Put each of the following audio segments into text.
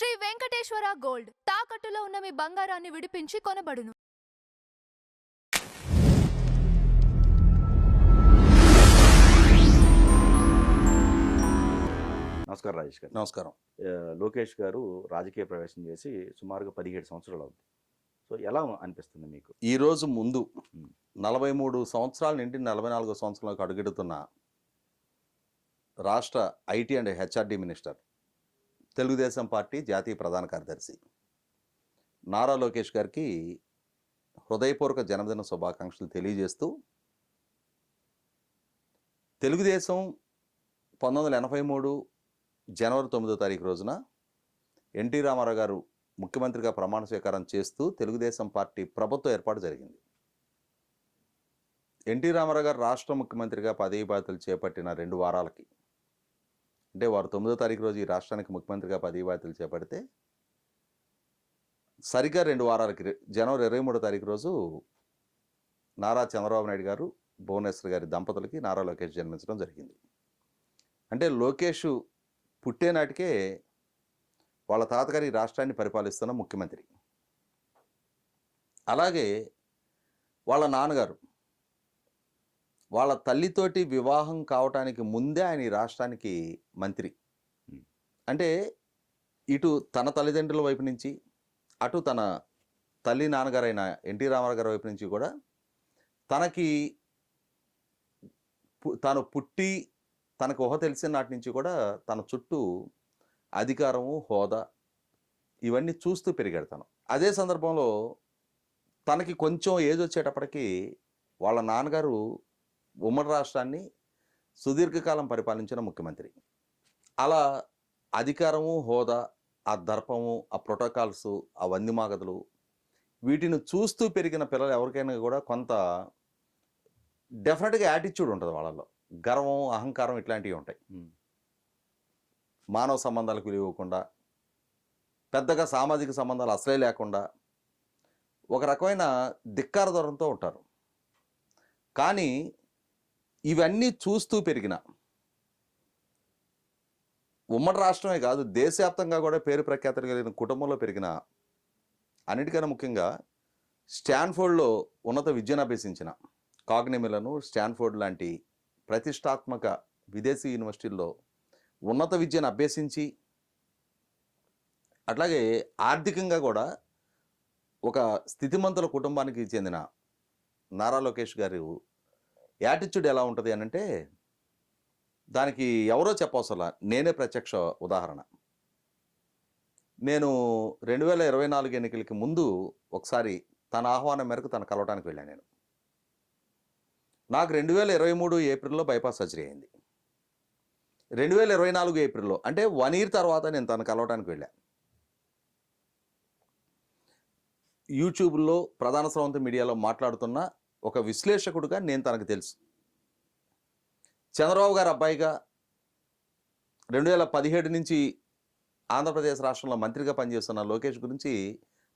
Shri Venkateswara gold తాకట్టులో ఉన్న మీ బంగారాన్ని విడిపించి కొనబడును. నమస్కారం రాజేష్ గారు. నమస్కారం. లోకేష్ గారు రాజకీయ ప్రవేశం చేసి సుమారుగా 17 సంవత్సరాలు అవుతుంది. సో ఎలా అనిపిస్తుంది మీకు? ఈరోజు ముందు 43 సంవత్సరాల నుండి 44 సంవత్సరాలకు అడుగెడుతున్న రాష్ట్ర IT and HRD minister, Telugu Desam party జాతీయ ప్రధాన కార్యదర్శి నారా లోకేష్ గారికి హృదయపూర్వక జన్మదిన శుభాకాంక్షలు తెలియజేస్తూ, తెలుగుదేశం 1983 జనవరి 9వ తారీఖు రోజున ఎన్టీ రామారావు గారు ముఖ్యమంత్రిగా ప్రమాణ స్వీకారం చేస్తూ తెలుగుదేశం పార్టీ ప్రభుత్వం ఏర్పాటు జరిగింది. ఎన్టీ రామారావు గారు రాష్ట్ర ముఖ్యమంత్రిగా పదవి బాధ్యతలు చేపట్టిన 2 వారాలకి, అంటే వారు 9వ తారీఖు రోజు ఈ రాష్ట్రానికి ముఖ్యమంత్రిగా పదవి బాధ్యతలు చేపడితే సరిగ్గా 2 వారాలకి జనవరి 23వ తారీఖు రోజు నారా చంద్రబాబు నాయుడు గారు, భువనేశ్వర్ గారి దంపతులకి నారా లోకేష్ జన్మించడం జరిగింది. అంటే లోకేష్ పుట్టే నాటికే వాళ్ళ తాతగారి రాష్ట్రాన్ని పరిపాలిస్తున్న ముఖ్యమంత్రి. అలాగే వాళ్ళ నాన్నగారు వాళ్ళ తల్లితోటి వివాహం కావటానికి ముందే ఆయన ఈ రాష్ట్రానికి మంత్రి. అంటే ఇటు తన తల్లిదండ్రుల వైపు నుంచి, అటు తన తల్లి నాన్నగారైన ఎన్టీ రామారావు గారి వైపు నుంచి కూడా తాను పుట్టి తనకు ఊహ తెలిసిన నాటి నుంచి కూడా తన చుట్టూ అధికారము, హోదా ఇవన్నీ చూస్తూ పెరిగాడు తను. అదే సందర్భంలో తనకి కొంచెం ఏజ్ వచ్చేటప్పటికి వాళ్ళ నాన్నగారు ఉమ్మడి రాష్ట్రాన్ని సుదీర్ఘకాలం పరిపాలించిన ముఖ్యమంత్రి. అలా అధికారము, హోదా, ఆ దర్పము, ఆ ప్రోటోకాల్స్, ఆ వందిమాగదులు వీటిని చూస్తూ పెరిగిన పిల్లలు ఎవరికైనా కూడా కొంత డెఫినెట్గా యాటిట్యూడ్ ఉంటుంది వాళ్ళలో. గర్వం, అహంకారం ఇట్లాంటివి ఉంటాయి. మానవ సంబంధాలకు విలువ ఇవ్వకుండా, పెద్దగా సామాజిక సంబంధాలు అసలే లేకుండా ఒక రకమైన ధిక్కార ధోరణితో ఉంటారు. కానీ ఇవన్నీ చూస్తూ పెరిగిన ఉమ్మడి రాష్ట్రమే కాదు, దేశవ్యాప్తంగా కూడా పేరు ప్రఖ్యాతులు కలిగిన కుటుంబంలో పెరిగిన, అన్నిటికన్నా ముఖ్యంగా స్టాన్ఫోర్డ్లో ఉన్నత విద్యను అభ్యసించిన, కాగ్నిమిలను, స్టాన్ఫోర్డ్ లాంటి ప్రతిష్టాత్మక విదేశీ యూనివర్సిటీల్లో ఉన్నత విద్యను అభ్యసించి, అట్లాగే ఆర్థికంగా కూడా ఒక స్థితిమంతుల కుటుంబానికి చెందిన నారా లోకేష్ గారు యాటిట్యూడ్ ఎలా ఉంటుంది అని అంటే దానికి ఎవరో చెప్పవసరం, నేనే ప్రత్యక్ష ఉదాహరణ. నేను 2024 ఎన్నికలకి ముందు ఒకసారి తన ఆహ్వానం మేరకు తను కలవటానికి వెళ్ళాను. నేను నాకు 2023 ఏప్రిల్లో బైపాస్ సర్జరీ అయింది. 2024 ఏప్రిల్లో, అంటే 1 year తర్వాత నేను తను కలవటానికి వెళ్ళాను. యూట్యూబ్లో, ప్రధాన స్రవంత మీడియాలో మాట్లాడుతున్న ఒక విశ్లేషకుడుగా నేను తనకు తెలుసు. చంద్రబాబు గారు అబ్బాయిగా 2017 నుంచి ఆంధ్రప్రదేశ్ రాష్ట్రంలో మంత్రిగా పనిచేస్తున్న లోకేష్ గురించి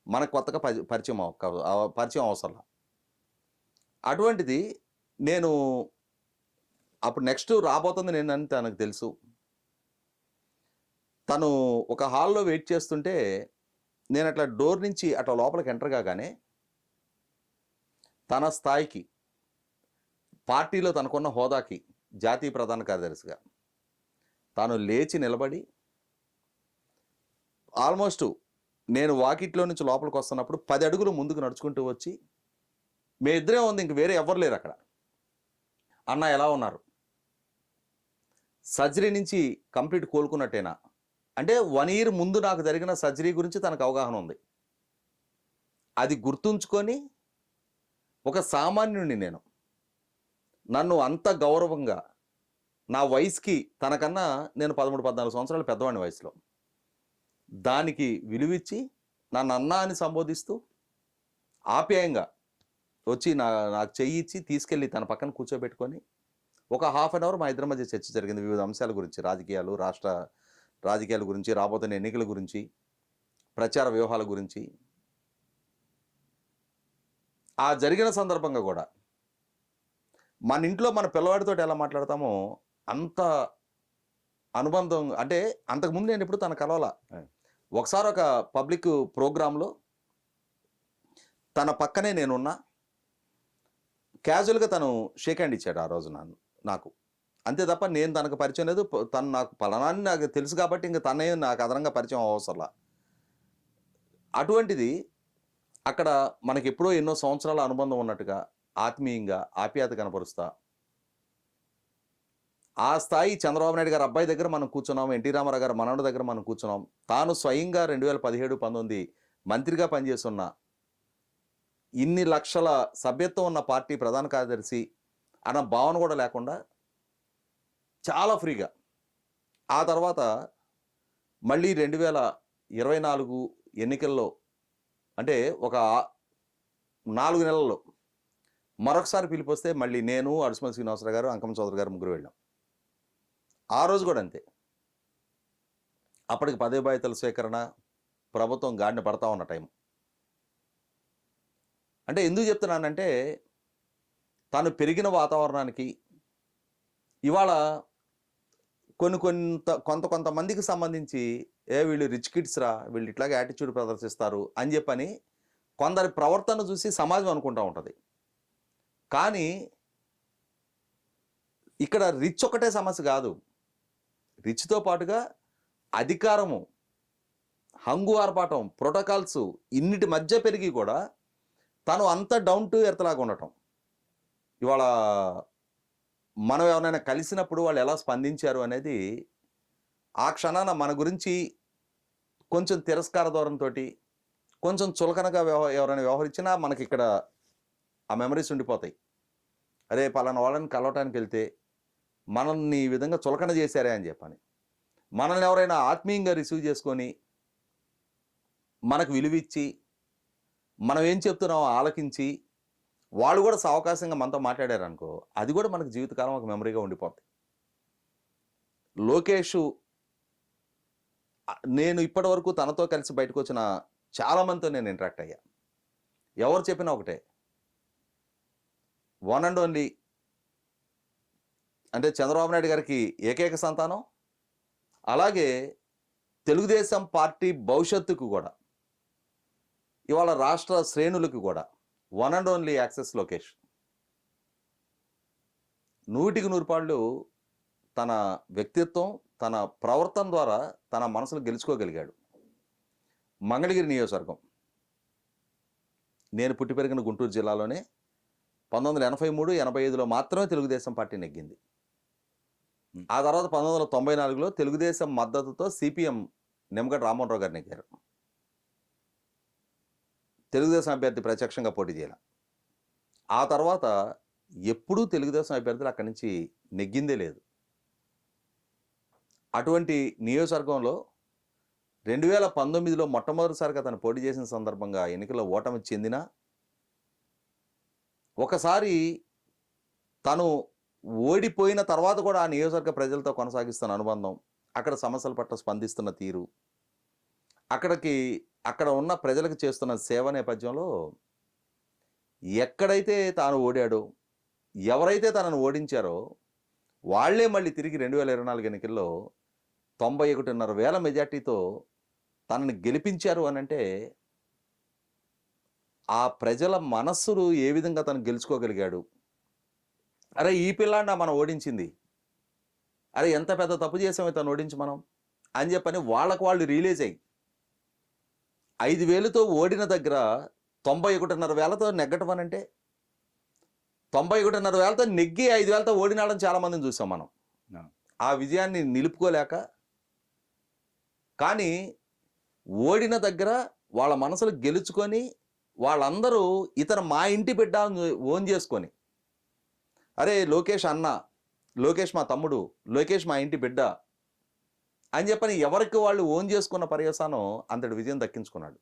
మనకు కొత్తగా పరిచయం అవసరం. అటువంటిది నేను అప్పుడు నెక్స్ట్ రాబోతుంది నేనని తనకు తెలుసు. తను ఒక హాల్లో వెయిట్ చేస్తుంటే నేను అట్లా డోర్ నుంచి అట్లా లోపలికి ఎంటర్ కాగానే తన స్థాయికి, పార్టీలో తనకున్న హోదాకి, జాతీయ ప్రధాన కార్యదర్శిగా తాను లేచి నిలబడి, ఆల్మోస్ట్ నేను వాకిట్లో నుంచి లోపలికి వస్తున్నప్పుడు 10 అడుగులు ముందుకు నడుచుకుంటూ వచ్చి, మీ ఇద్దరే ఉంది, ఇంక వేరే ఎవ్వరు లేరు అక్కడ, అన్న ఎలా ఉన్నారు, సర్జరీ నుంచి కంప్లీట్ కోలుకున్నట్టేనా, అంటే 1 year ముందు నాకు జరిగిన సర్జరీ గురించి తనకు అవగాహన ఉంది. అది గుర్తుంచుకొని ఒక సామాన్యుడిని నన్ను అంత గౌరవంగా, నా వయసుకి తనకన్నా నేను 13-14 సంవత్సరాలు పెద్దవాడిని వయసులో, దానికి విలువిచ్చి నన్ను అన్నా అని సంబోధిస్తూ ఆప్యాయంగా వచ్చి నాకు చెయ్యి ఇచ్చి తీసుకెళ్ళి తన పక్కన కూర్చోబెట్టుకొని ఒక 1/2 hour మా ఇద్దరి మధ్య చర్చ జరిగింది. వివిధ అంశాల గురించి, రాజకీయాలు, రాష్ట్ర రాజకీయాల గురించి, రాబోతున్న ఎన్నికల గురించి, ప్రచార వ్యూహాల గురించి. ఆ జరిగిన సందర్భంగా కూడా మన ఇంట్లో మన పిల్లవాడితో ఎలా మాట్లాడతామో అంత అనుబంధం. అంటే అంతకుముందు నేను ఎప్పుడు తన కలవాల, ఒకసారి ఒక పబ్లిక్ ప్రోగ్రాంలో తన పక్కనే నేనున్నా, క్యాజువల్గా తను షేక్ హ్యాండ్ ఇచ్చాడు ఆ రోజు నాకు. అంతే తప్ప నేను తనకు పరిచయం లేదు. తను నాకు పలానాన్ని నాకు తెలుసు కాబట్టి ఇంక తనే నాకు అదనంగా పరిచయం అవసరంలా. అటువంటిది అక్కడ మనకి ఎప్పుడో ఎన్నో సంవత్సరాల అనుబంధం ఉన్నట్టుగా ఆత్మీయంగా ఆప్యాయత కనపరుస్తా, ఆ స్థాయి చంద్రబాబు నాయుడు గారు అబ్బాయి దగ్గర మనం కూర్చున్నాం, ఎన్టీ రామారావు గారు మనవడి దగ్గర మనం కూర్చున్నాం. తాను స్వయంగా 2017-19 మంత్రిగా పనిచేస్తున్న, ఇన్ని లక్షల సభ్యత్వం ఉన్న పార్టీ ప్రధాన కార్యదర్శి అన్న భావన కూడా లేకుండా చాలా ఫ్రీగా. ఆ తర్వాత మళ్ళీ 2024 ఎన్నికల్లో అంటే ఒక 4 నెలల్లో మరొకసారి పిలిపొస్తే మళ్ళీ నేను, అడుసుమల్లి శ్రీనివాసరావు గారు, అంకమ్మ చౌదరి గారు ముగ్గురు వెళ్ళాం. ఆ రోజు కూడా అంతే. అప్పటికి పదవి బాధ్యతల స్వీకరణ, ప్రభుత్వం గాడిన పడతా ఉన్న టైం. అంటే ఎందుకు చెప్తున్నానంటే, తను పెరిగిన వాతావరణానికి ఇవాళ కొంతమందికి సంబంధించి వీళ్ళు రిచ్ కిడ్స్ రా, వీళ్ళు ఇట్లాగే యాటిట్యూడ్ ప్రదర్శిస్తారు అని చెప్పని కొందరి ప్రవర్తన చూసి సమాజం అనుకుంటూ ఉంటుంది. కానీ ఇక్కడ రిచ్ ఒకటే సమస్య కాదు. రిచ్తో పాటుగా అధికారము, హంగు ఆర్పాటం, ప్రోటోకాల్స్ ఇన్నిటి మధ్య పెరిగి కూడా తను అంత డౌన్ టు ఎర్త్ లాగా ఉండటం. ఇవాళ మనం ఎవరైనా కలిసినప్పుడు వాళ్ళు ఎలా స్పందించారు అనేది ఆ క్షణాన మన గురించి కొంచెం తిరస్కార ధోరణితో, కొంచెం చులకనగా ఎవరైనా వ్యవహరించినా మనకి ఇక్కడ ఆ మెమరీస్ ఉండిపోతాయి. అరే పలానా వాళ్ళని కలవటానికి వెళ్తే మనల్ని ఈ విధంగా చులకన చేశారే అని చెప్పని, మనల్ని ఎవరైనా ఆత్మీయంగా రిసీవ్ చేసుకొని మనకు విలువిచ్చి మనం ఏం చెప్తున్నామో ఆలకించి వాళ్ళు కూడా సావకాశంగా మనతో మాట్లాడారు అనుకో, అది కూడా మనకు జీవితకాలం ఒక మెమరీగా ఉండిపోతుంది. లోకేష్, నేను ఇప్పటి వరకు తనతో కలిసి బయటకు వచ్చిన చాలామందితో నేను ఇంటరాక్ట్ అయ్యా. ఎవరు చెప్పినా ఒకటే, వన్ అండ్ ఓన్లీ అంటే చంద్రబాబు నాయుడు గారికి ఏకైక సంతానం, అలాగే తెలుగుదేశం పార్టీ భవిష్యత్తుకు కూడా, ఇవాళ రాష్ట్ర శ్రేణులకు కూడా one and only access Lokesh. 100కి 100 పాళ్ళు తన వ్యక్తిత్వం, తన ప్రవర్తన ద్వారా తన మనసును గెలుచుకోగలిగాడు. మంగళగిరి నియోజకవర్గం, నేను పుట్టి పెరిగిన గుంటూరు జిల్లాలోనే 1983-85లో మాత్రమే తెలుగుదేశం పార్టీ నెగ్గింది. ఆ తర్వాత 1994లో తెలుగుదేశం మద్దతుతో సిపిఎం నిమ్మగడ్డ రామ్మోహన్ రావు గారు నెగ్గారు. తెలుగుదేశం అభ్యర్థి ప్రత్యక్షంగా పోటీ చేయాలి. ఆ తర్వాత ఎప్పుడూ తెలుగుదేశం అభ్యర్థులు అక్కడి నుంచి నెగ్గిందే లేదు. అటువంటి నియోజకవర్గంలో 2019లో మొట్టమొదటిసారిగా తను పోటీ చేసిన సందర్భంగా ఎన్నికల్లో ఓటమి చెందిన, ఒకసారి తను ఓడిపోయిన తర్వాత కూడా ఆ నియోజకవర్గ ప్రజలతో కొనసాగిస్తున్న అనుబంధం, అక్కడ సమస్యల పట్ల స్పందిస్తున్న తీరు, అక్కడ ఉన్న ప్రజలకు చేస్తున్న సేవ నేపథ్యంలో ఎక్కడైతే తాను ఓడాడో, ఎవరైతే తనను ఓడించారో వాళ్లే మళ్ళీ తిరిగి 2024 ఎన్నికల్లో 91.5 మెజార్టీతో తనని గెలిపించారు అని అంటే, ఆ ప్రజల మనస్సులు ఏ విధంగా తను గెలుచుకోగలిగాడు. అరే ఈ పిల్లాడినా మనం ఓడించింది, అరే ఎంత పెద్ద తప్పు చేసామో తను ఓడించి మనం అని చెప్పని వాళ్ళకు వాళ్ళు రియలైజ్ అయ్యి 5,000తో ఓడిన దగ్గర 91.5 నెగ్గటం అని అంటే, 91.5 నెగ్గి 5,000తో ఓడినాడని చాలామందిని చూసాం మనం. ఆ విజయాన్ని నిలుపుకోలేక, కానీ ఓడిన దగ్గర వాళ్ళ మనసులు గెలుచుకొని వాళ్ళందరూ ఇతను మా ఇంటి బిడ్డ ఓన్ చేసుకొని, అరే లోకేష్ అన్న, లోకేష్ మా తమ్ముడు, లోకేష్ మా ఇంటి బిడ్డ అని చెప్పని ఎవరికి వాళ్ళు ఓన్ చేసుకున్న పర్యవసానం అంతటి విజయం దక్కించుకున్నాడు.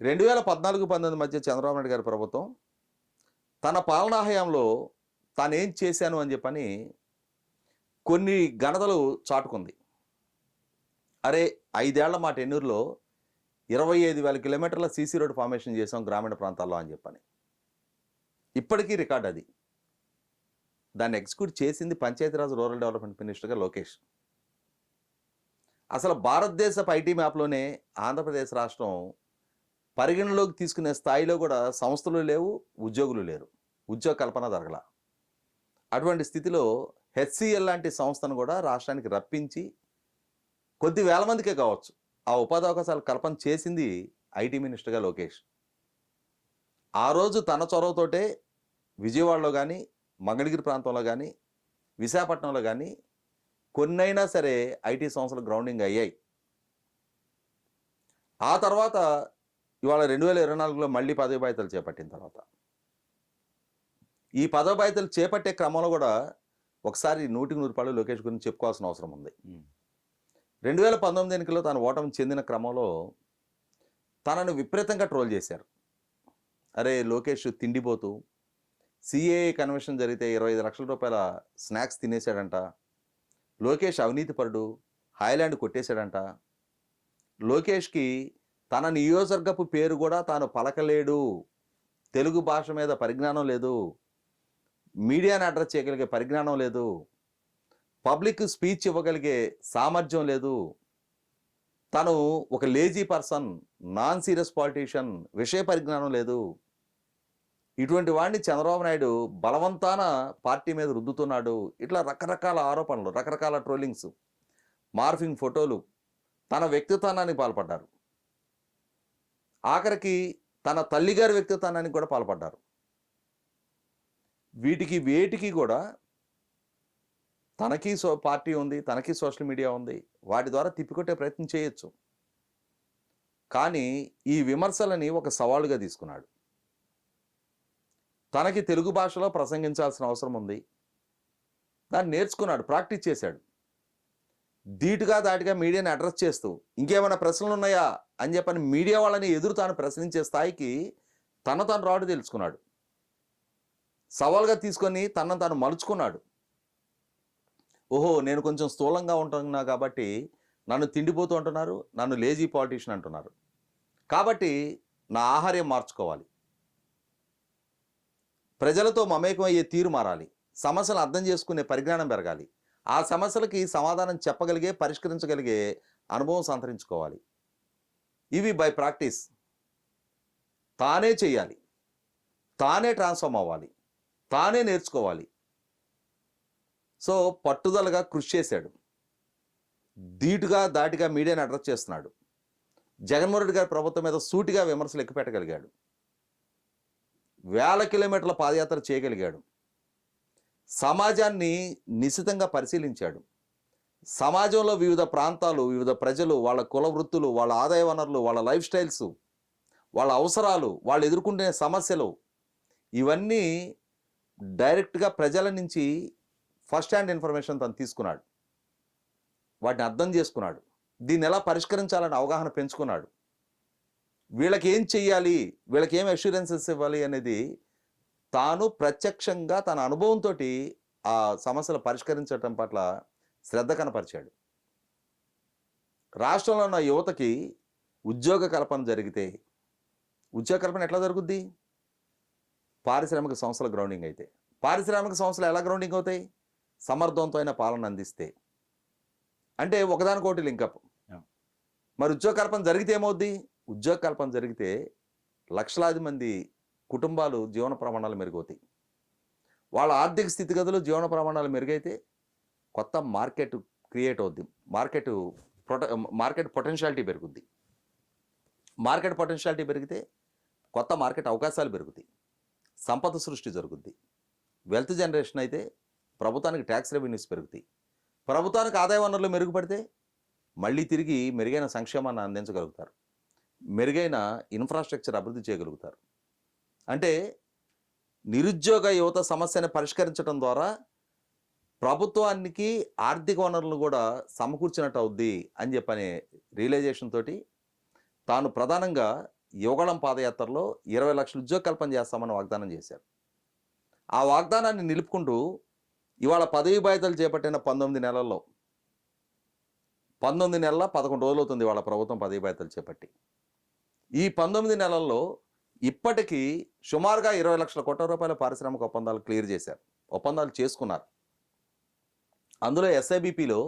2014-19 మధ్య చంద్రబాబు నాయుడు గారి ప్రభుత్వం తన పాలనా హయాంలో తానేం చేశాను అని చెప్పని కొన్ని ఘనతలు చాటుకుంది. అరే 5 ఏళ్ల మా టెన్యూర్లో 25,000 కిలోమీటర్ల సీసీ రోడ్ ఫార్మేషన్ చేసాం గ్రామీణ ప్రాంతాల్లో అని చెప్పని. ఇప్పటికీ రికార్డ్ అది. దాన్ని ఎగ్జిక్యూట్ చేసింది పంచాయతీరాజ్ రూరల్ డెవలప్మెంట్ మినిస్టర్గా లోకేష్. అసలు భారతదేశపు ఐటీ మ్యాప్లోనే ఆంధ్రప్రదేశ్ రాష్ట్రం పరిగణలోకి తీసుకునే స్థాయిలో కూడా సంస్థలు లేవు, ఉద్యోగులు లేరు, ఉద్యోగ కల్పన జరగల. అటువంటి స్థితిలో హెచ్సిఎల్ లాంటి సంస్థను కూడా రాష్ట్రానికి రప్పించి కొద్ది వేల మందికే కావచ్చు ఆ ఉపాధి అవకాశాలు కల్పన చేసింది ఐటీ మినిస్టర్గా లోకేష్. ఆ రోజు తన చొరవతోటే విజయవాడలో కానీ, మంగళగిరి ప్రాంతంలో కానీ, విశాఖపట్నంలో కానీ కొన్నైనా సరే ఐటీ సంస్థలు గ్రౌండింగ్ అయ్యాయి. ఆ తర్వాత ఇవాళ 2024లో మళ్ళీ పదవి బాధ్యతలు చేపట్టిన తర్వాత ఈ పదవి బాధ్యతలు చేపట్టే క్రమంలో కూడా ఒకసారి 100% లోకేష్ గురించి చెప్పుకోవాల్సిన అవసరం ఉంది. 2019 ఎన్నికల్లో తాను ఓటమి చెందిన క్రమంలో తనను విపరీతంగా ట్రోల్ చేశారు. అరే లోకేష్ తిండిపోతూ సిఏఏ కన్వెన్షన్ జరిగితే 25 లక్షల రూపాయల స్నాక్స్ తినేశాడంట, లోకేష్ అవినీతిపరుడు, హాయ్లాండ్ కొట్టేశాడంట, లోకేష్కి తన నియోజకవర్గపు పేరు కూడా తాను పలకలేడు, తెలుగు భాష మీద పరిజ్ఞానం లేదు, మీడియాని అడ్రస్ చేయగలిగే పరిజ్ఞానం లేదు, పబ్లిక్ స్పీచ్ ఇవ్వగలిగే సామర్థ్యం లేదు, తను ఒక lazy person, non serious politician, విషయ పరిజ్ఞానం లేదు, ఇటువంటి వాడిని చంద్రబాబు నాయుడు బలవంతాన పార్టీ మీద రుద్దుతున్నాడు. ఇట్లా రకరకాల ఆరోపణలు, రకరకాల ట్రోలింగ్స్, మార్ఫింగ్ ఫోటోలు, తన వ్యక్తిత్వానికి పాల్పడ్డారు. ఆఖరికి తన తల్లిగారి వ్యక్తిత్వానికి కూడా పాల్పడ్డారు. వీటికి వేటికి కూడా తనకి పార్టీ ఉంది, తనకి సోషల్ మీడియా ఉంది, వాటి ద్వారా తిప్పికొట్టే ప్రయత్నం చేయొచ్చు. కానీ ఈ విమర్శలని ఒక సవాలుగా తీసుకున్నాడు. తనకి తెలుగు భాషలో ప్రసంగించాల్సిన అవసరం ఉంది, దాన్ని నేర్చుకున్నాడు, ప్రాక్టీస్ చేశాడు. ధీటుగా దాటిగా మీడియాని అడ్రస్ చేస్తూ ఇంకేమైనా ప్రశ్నలు ఉన్నాయా అని చెప్పని మీడియా వాళ్ళని ఎదురు తాను ప్రశ్నించే స్థాయికి తను రాడు తెలుసుకున్నాడు. సవాల్గా తీసుకొని తనను తాను మలుచుకున్నాడు. ఓహో నేను కొంచెం స్థూలంగా ఉంటున్నా కాబట్టి నన్ను తిండిపోతూ అంటున్నారు, నన్ను లేజీ పాలిటీషియన్ అంటున్నారు, కాబట్టి నా ఆహార్యం మార్చుకోవాలి, ప్రజలతో మమేకమయ్యే తీరు మారాలి, సమస్యలు అర్థం చేసుకునే పరిజ్ఞానం పెరగాలి, ఆ సమస్యలకి సమాధానం చెప్పగలిగే, పరిష్కరించగలిగే అనుభవం సంతరించుకోవాలి. ఇవి బై ప్రాక్టీస్ తానే చేయాలి, తానే ట్రాన్స్ఫార్మ్ అవ్వాలి, తానే నేర్చుకోవాలి. సో పట్టుదలగా కృషి చేశాడు. ధీటుగా దాటిగా మీడియాని అడ్రస్ చేస్తున్నాడు. జగన్మోహన్ రెడ్డి గారి ప్రభుత్వం మీద సూటిగా విమర్శలు ఎక్కుపెట్టగలిగాడు. వేల కిలోమీటర్ల పాదయాత్ర చేయగలిగాడు. సమాజాన్ని నిశితంగా పరిశీలించాడు. సమాజంలో వివిధ ప్రాంతాలు, వివిధ ప్రజలు, వాళ్ళ కుల వృత్తులు, వాళ్ళ ఆదాయ వనరులు, వాళ్ళ లైఫ్ స్టైల్స్, వాళ్ళ అవసరాలు, వాళ్ళు ఎదుర్కొంటున్న సమస్యలు, ఇవన్నీ డైరెక్ట్గా ప్రజల నుంచి ఫస్ట్ హ్యాండ్ ఇన్ఫర్మేషన్ తను తీసుకున్నాడు. వాటిని అర్థం చేసుకున్నాడు. దీన్ని ఎలా పరిష్కరించాలని అవగాహన పెంచుకున్నాడు. వీళ్ళకి ఏం చెయ్యాలి, వీళ్ళకి ఏం అష్యూరెన్సెస్ ఇవ్వాలి అనేది తాను ప్రత్యక్షంగా తన అనుభవంతో ఆ సమస్యలు పరిష్కరించడం పట్ల శ్రద్ధ కనపరిచాడు. రాష్ట్రంలో ఉన్న యువతకి ఉద్యోగ కల్పన జరిగితే, ఉద్యోగ కల్పన ఎట్లా జరుగుద్ది? పారిశ్రామిక సంస్థల గ్రౌండింగ్ అయితే. పారిశ్రామిక సంస్థలు ఎలా గ్రౌండింగ్ అవుతాయి? సమర్థవంతమైన పాలన అందిస్తే. అంటే ఒకదానికోటి లింకప్. మరి ఉద్యోగ కల్పన జరిగితే ఏమవుద్ది? ఉద్యోగ కల్పన జరిగితే లక్షలాది మంది కుటుంబాలు జీవన ప్రమాణాలు మెరుగవుతాయి. వాళ్ళ ఆర్థిక స్థితిగతులు, జీవన ప్రమాణాలు మెరుగైతే కొత్త మార్కెట్ క్రియేట్ అవుద్ది. మార్కెట్ పొటెన్షియాలిటీ పెరుగుద్ది. మార్కెట్ పొటెన్షియాలిటీ పెరిగితే కొత్త మార్కెట్ అవకాశాలు పెరుగుతాయి, సంపద సృష్టి జరుగుద్ది. వెల్త్ జనరేషన్ అయితే ప్రభుత్వానికి ట్యాక్స్ రెవెన్యూస్ పెరుగుతాయి. ప్రభుత్వానికి ఆదాయ వనరులు మెరుగుపడితే మళ్ళీ తిరిగి మెరుగైన సంక్షేమాన్ని అందించగలుగుతారు, మెరుగైన ఇన్ఫ్రాస్ట్రక్చర్ అభివృద్ధి చేయగలుగుతారు. అంటే నిరుద్యోగ యువత సమస్యను పరిష్కరించడం ద్వారా ప్రభుత్వానికి ఆర్థిక వనరులను కూడా సమకూర్చినట్టు అవుద్ది అని చెప్పనే రియలైజేషన్ తోటి తాను ప్రధానంగా యువగళం పాదయాత్రలో 20 లక్షల ఉద్యోగ కల్పన చేస్తామని వాగ్దానం చేశారు. ఆ వాగ్దానాన్ని నిలుపుకుంటూ ఇవాళ పదవి బాధ్యతలు చేపట్టిన 19 నెలల్లో 19 నెలల 11 రోజులు అవుతుంది వాళ్ళ ప్రభుత్వం పదవి బాధ్యతలు చేపట్టి. ఈ 19 నెలల్లో ఇప్పటికీ సుమారుగా 20 లక్షల కోట్ల రూపాయల పారిశ్రామిక ఒప్పందాలు క్లియర్ చేశారు, ఒప్పందాలు చేసుకున్నారు. అందులో ఎస్ఐబిపిలో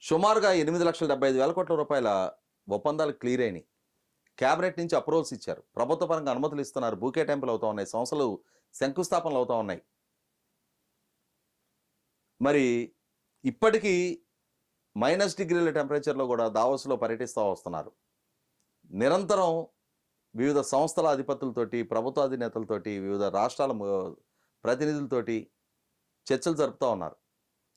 సుమారుగా 8,75,000 కోట్ల రూపాయల ఒప్పందాలు క్లియర్ అయినాయి. క్యాబినెట్ నుంచి అప్రూవల్స్ ఇచ్చారు. ప్రభుత్వ పరంగా అనుమతులు ఇస్తున్నారు. బూకే టెంపుల్ అవుతా ఉన్నాయి. సంస్థలు శంకుస్థాపనలు అవుతా ఉన్నాయి. మరి ఇప్పటికీ -డిగ్రీల టెంపరేచర్లో కూడా దావోస్లో పర్యటిస్తూ వస్తున్నారు. నిరంతరం వివిధ సంస్థల అధిపతులతోటి, ప్రభుత్వ అధినేతలతోటి, వివిధ రాష్ట్రాల ప్రతినిధులతోటి చర్చలు జరుపుతూ ఉన్నారు.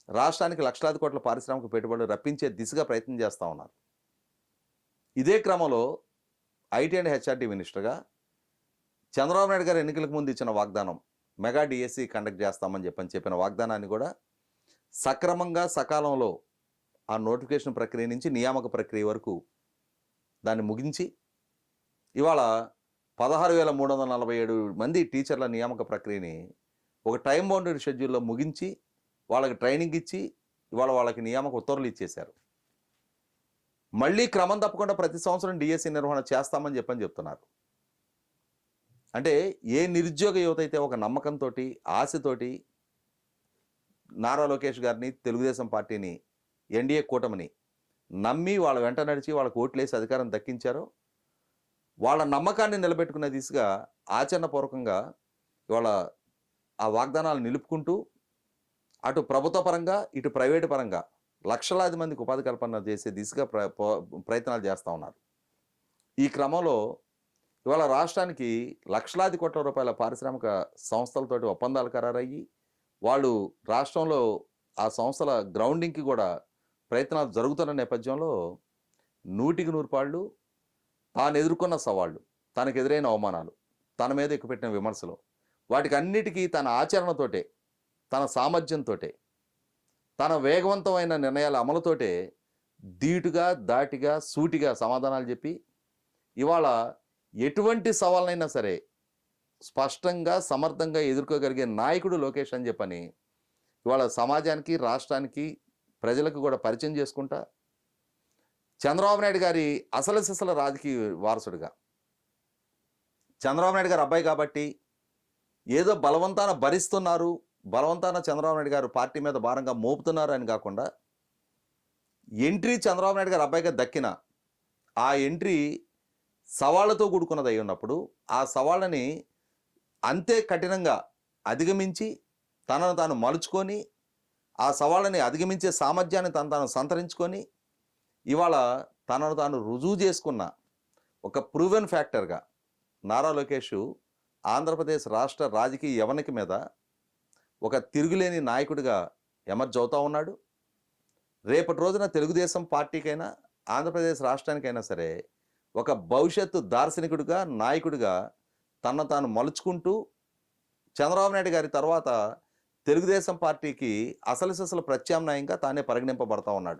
రాష్ట్రానికి లక్షలాది కోట్ల పారిశ్రామిక పెట్టుబడులు రప్పించే దిశగా ప్రయత్నం చేస్తూ ఉన్నారు. ఇదే క్రమంలో ఐటీ అండ్ హెచ్ఆర్టీ మినిస్టర్గా చంద్రబాబు నాయుడు గారు ఎన్నికలకు ముందు ఇచ్చిన వాగ్దానం, మెగా డిఎస్సి కండక్ట్ చేస్తామని చెప్పిన వాగ్దానాన్ని కూడా సక్రమంగా సకాలంలో ఆ నోటిఫికేషన్ ప్రక్రియ నుంచి నియామక ప్రక్రియ వరకు దాన్ని ముగించి ఇవాళ 16,347 మంది టీచర్ల నియామక ప్రక్రియని ఒక టైం బౌండెడ్ షెడ్యూల్లో ముగించి వాళ్ళకి ట్రైనింగ్ ఇచ్చి ఇవాళ వాళ్ళకి నియామక ఉత్తర్వులు ఇచ్చేశారు. మళ్ళీ క్రమం తప్పకుండా ప్రతి సంవత్సరం డిఎస్సి నిర్వహణ చేస్తామని చెప్తున్నారు. అంటే ఏ నిరుద్యోగ యువత అయితే ఒక నమ్మకంతో, ఆశతోటి నారా లోకేష్ గారిని, తెలుగుదేశం పార్టీని, ఎన్డీఏ కూటమిని నమ్మి వాళ్ళ వెంట నడిచి వాళ్ళకు ఓట్లేసి అధికారం దక్కించారో వాళ్ళ నమ్మకాన్ని నిలబెట్టుకునే దిశగా ఆచరణపూర్వకంగా ఇవాళ ఆ వాగ్దానాలు నిలుపుకుంటూ అటు ప్రభుత్వ పరంగా ఇటు ప్రైవేటు పరంగా లక్షలాది మందికి ఉపాధి కల్పన చేసే దిశగా ప్రయత్నాలు చేస్తూ ఉన్నారు. ఈ క్రమంలో ఇవాళ రాష్ట్రానికి లక్షలాది కోట్ల రూపాయల పారిశ్రామిక సంస్థలతోటి ఒప్పందాలు ఖరారయ్యి వాళ్ళు రాష్ట్రంలో ఆ సంస్థల గ్రౌండింగ్కి కూడా ప్రయత్నాలు జరుగుతున్న నేపథ్యంలో 100కి 100 తాను ఎదుర్కొన్న సవాళ్ళు, తనకు ఎదురైన అవమానాలు, తన మీద ఎక్కుపెట్టిన విమర్శలు, వాటికి అన్నిటికీ తన ఆచరణతోటే, తన సామర్థ్యంతోటే, తన వేగవంతమైన నిర్ణయాల అమలుతోటే ధీటుగా, దాటిగా, సూటిగా సమాధానాలు చెప్పి ఇవాళ ఎటువంటి సవాళ్ళైనా సరే స్పష్టంగా, సమర్థంగా ఎదుర్కోగలిగే నాయకుడు లోకేష్ అని చెప్పని ఇవాళ సమాజానికి, రాష్ట్రానికి, ప్రజలకు కూడా పరిచయం చేసుకుంటా చంద్రబాబు నాయుడు గారి అసలు సిసల రాజకీయ వారసుడిగా, చంద్రబాబు నాయుడు గారు అబ్బాయి కాబట్టి ఏదో బలవంతాన భరిస్తున్నారు, బలవంతాన చంద్రబాబు నాయుడు గారు పార్టీ మీద భారంగా మోపుతున్నారు అని కాకుండా ఎంట్రీ చంద్రబాబు నాయుడు గారు అబ్బాయిగా దక్కిన ఆ ఎంట్రీ సవాళ్లతో కూడుకున్నది అయి ఉన్నప్పుడు ఆ సవాళ్ళని అంతే కఠినంగా అధిగమించి తనను తాను మలుచుకొని ఆ సవాళ్ళని అధిగమించే సామర్థ్యాన్ని తాను సంతరించుకొని ఇవాళ తనను తాను రుజువు చేసుకున్న ఒక ప్రూవెన్ ఫ్యాక్టర్గా నారా లోకేష్ ఆంధ్రప్రదేశ్ రాష్ట్ర రాజకీయ యవనిక మీద ఒక తిరుగులేని నాయకుడిగా ఎమర్జ్ అవుతూ ఉన్నాడు. రేపటి రోజున తెలుగుదేశం పార్టీకైనా ఆంధ్రప్రదేశ్ రాష్ట్రానికైనా సరే ఒక భవిష్యత్తు దార్శనికుడిగా, నాయకుడిగా తనను తాను మలుచుకుంటూ చంద్రబాబు నాయుడు గారి తర్వాత తెలుగుదేశం పార్టీకి అసలు ప్రత్యామ్నాయంగా తానే పరిగణింపబడతా ఉన్నాడు.